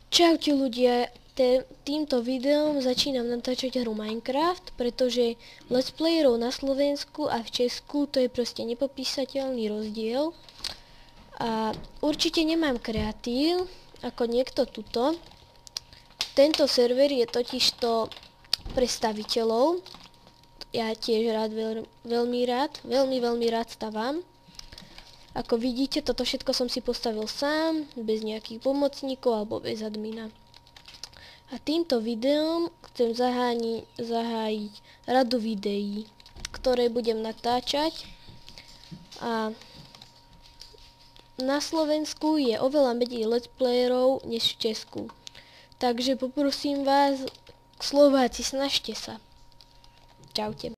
Čaute ľudia, týmto videom začínam natáčať hru Minecraft, pretože let's playerov na Slovensku a v Česku to je proste nepopísateľný rozdiel. A určite nemám kreatív, ako niekto tuto. Tento server je totižto pre staviteľov. Ja tiež veľmi rád stavám. Ako vidíte, toto všetko som si postavil sám, bez nejakých pomocníkov alebo bez admina. A týmto videom chcem zahájiť radu videí, ktoré budem natáčať. A na Slovensku je oveľa menej let's playerov než v Česku. Takže poprosím vás, Slováci, snažte sa. Čaute.